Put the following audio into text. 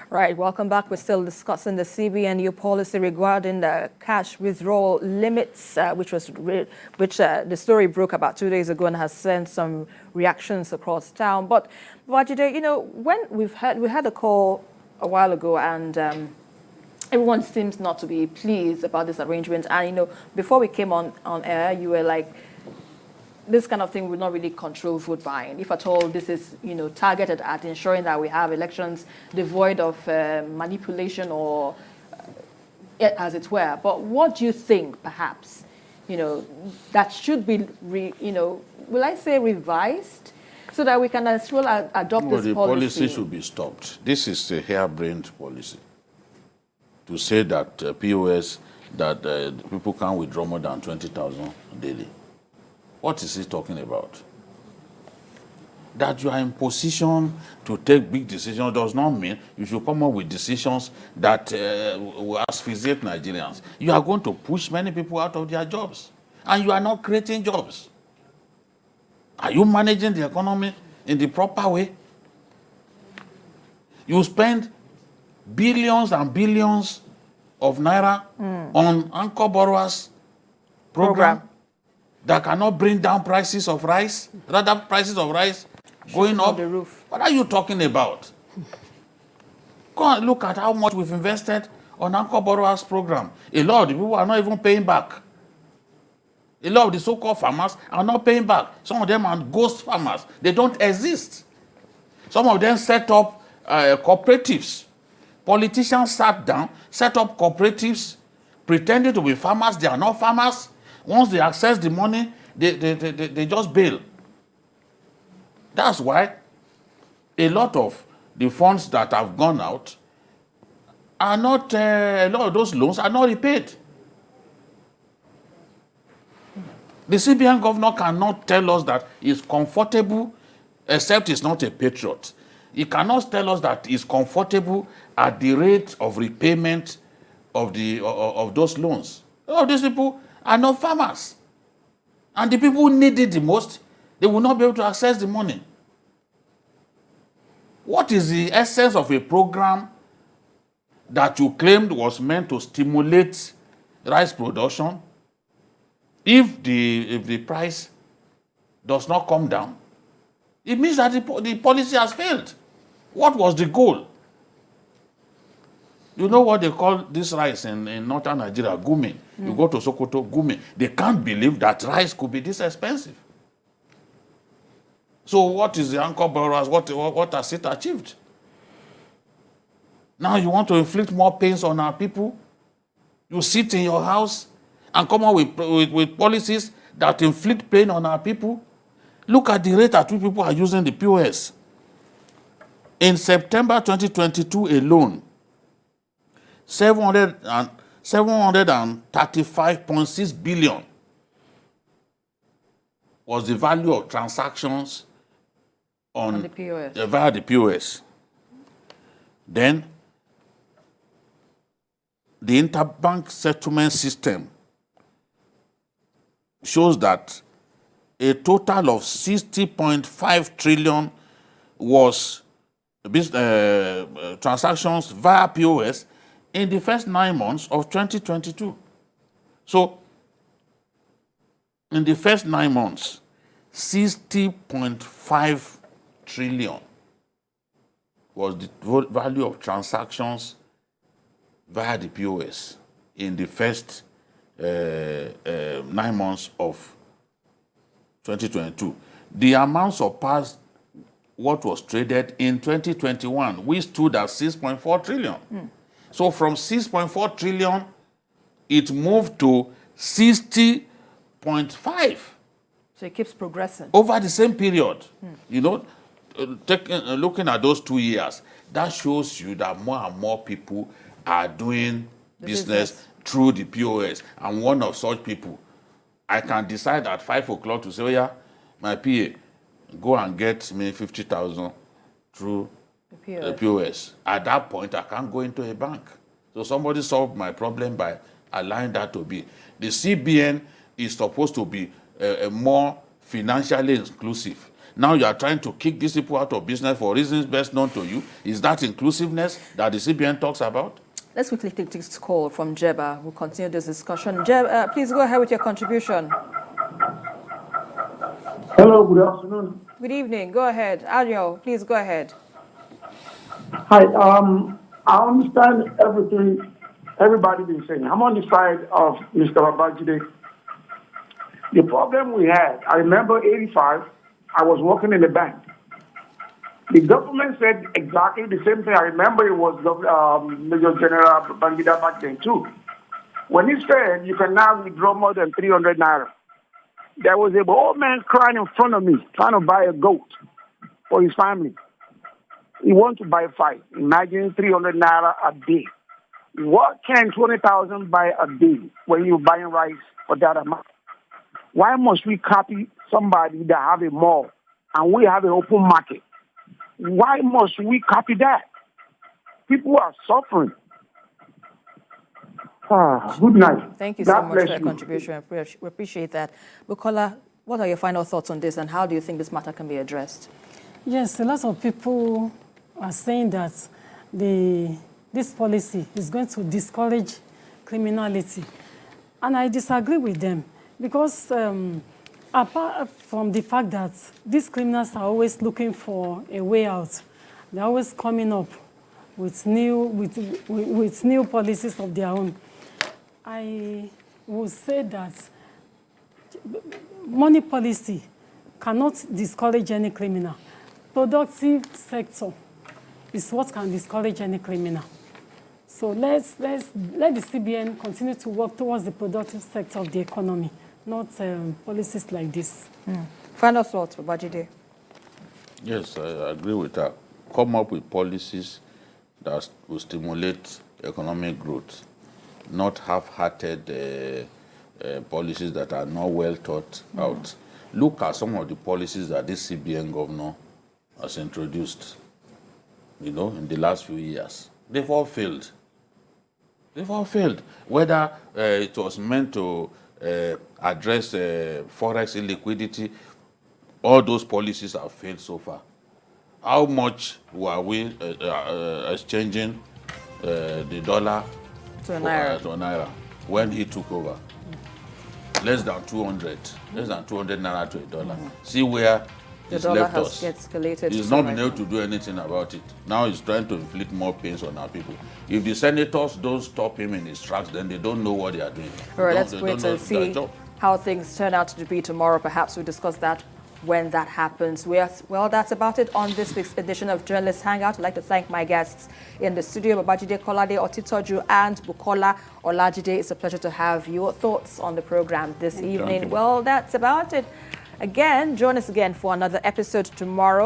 Right, welcome back. We're still discussing the CBN new policy regarding the cash withdrawal limits, which the story broke about 2 days ago and has sent some reactions across town. But Vajide, when we had a call a while ago, and everyone seems not to be pleased about this arrangement. And before we came on air, you were like, this kind of thing will not really control vote buying. If at all, this is targeted at ensuring that we have elections devoid of manipulation or as it were. But what do you think, perhaps, that should be, will I say revised, so that we can as well adopt this policy? The policy should be stopped. This is a harebrained policy. To say that POS, that people can withdraw more than 20,000 daily. What is he talking about? That you are in position to take big decisions does not mean you should come up with decisions that will asphyxiate Nigerians. You are going to push many people out of their jobs, and you are not creating jobs. Are you managing the economy in the proper way? You spend billions and billions of naira on anchor borrowers program that cannot bring down prices of rice, rather prices of rice going up. The roof. What are you talking about? Go and look at how much we've invested on anchor borrowers program. A lot of the people are not even paying back. A lot of the so-called farmers are not paying back. Some of them are ghost farmers. They don't exist. Some of them set up cooperatives. Politicians sat down, set up cooperatives, pretending to be farmers. They are not farmers. Once they access the money, they just bail. That's why a lot of the funds that have gone out are not, a lot of those loans are not repaid. The CBN governor cannot tell us that he's comfortable, except he's not a patriot. He cannot tell us that he's comfortable at the rate of repayment of those loans. All of these people are not farmers. And the people who need it the most, they will not be able to access the money. What is the essence of a program that you claimed was meant to stimulate rice production if the price does not come down? It means that the policy has failed. What was the goal? You know what they call this rice in northern Nigeria? Gumi. You go to Sokoto, gumi. They can't believe that rice could be this expensive. So what is the anchor borrowers? What has it achieved? Now you want to inflict more pains on our people? You sit in your house and come up with policies that inflict pain on our people? Look at the rate at which people are using the POS. In September 2022 alone, 735.6 billion was the value of transactions on the POS. Via the POS. Then the interbank settlement system shows that a total of 60.5 trillion was transactions via POS in the first 9 months of 2022. So, in the first 9 months, 60.5 trillion was the value of transactions via the POS in the first 9 months of 2022. The amount surpassed what was traded in 2021, which stood at 6.4 trillion. So from 6.4 trillion, it moved to 60.5. So it keeps progressing. Over the same period. Looking at those 2 years, that shows you that more and more people are doing business through the POS. I'm one of such people. I can decide at 5 o'clock to say, oh yeah, my PA, go and get me 50,000 through the POS. At that point, I can't go into a bank. So somebody solved my problem by allowing that to be. The CBN is supposed to be more financially inclusive. Now you are trying to kick these people out of business for reasons best known to you. Is that inclusiveness that the CBN talks about? Let's quickly take this call from Jeba. We'll continue this discussion. Jeb, please go ahead with your contribution. Hello, good afternoon. Good evening. Go ahead. Adio, please go ahead. Hi, I understand everything everybody been saying. I'm on the side of Mr. Babajide. The problem we had, I remember 85, I was working in the bank. The government said exactly the same thing. I remember it was Major General Bangida back then too. When he said you can now withdraw more than 300 naira, there was an old man crying in front of me, trying to buy a goat for his family. He wants to buy 5. Imagine 300 naira a day. What can 20,000 buy a day when you're buying rice for that amount? Why must we copy somebody that have a mall and we have an open market? Why must we copy that? People are suffering. Good night. Thank you so much for your contribution. We appreciate that. Bukola, what are your final thoughts on this, and how do you think this matter can be addressed? Yes, a lot of people are saying that this policy is going to discourage criminality. And I disagree with them because apart from the fact that these criminals are always looking for a way out, they're always coming up with new policies of their own. I would say that money policy cannot discourage any criminal. Productive sector is what can discourage any criminal. So let the CBN continue to work towards the productive sector of the economy, not policies like this. Final thoughts, Babajide. Yes, I agree with that. Come up with policies that will stimulate economic growth, not half-hearted policies that are not well thought out. Look at some of the policies that this CBN governor has introduced, in the last few years. They've all failed. They've all failed. Whether it was meant to address forex illiquidity, all those policies have failed so far. How much were we exchanging the dollar to a naira. To a naira when he took over? Less than 200 naira to a dollar. See where The it's dollar left has us. escalated. He's not been able to do anything about it. Now he's trying to inflict more pains on our people. If the senators don't stop him in his tracks, then they don't know what they are doing. All right, let's wait and see how things turn out to be tomorrow. Perhaps we'll discuss that when that happens. Well, that's about it on this week's edition of Journalist Hangout. I'd like to thank my guests in the studio, Babajide Kolade Otitoju and Bukola Olajide. It's a pleasure to have your thoughts on the program this evening. Well, that's about it. Again, join us again for another episode tomorrow.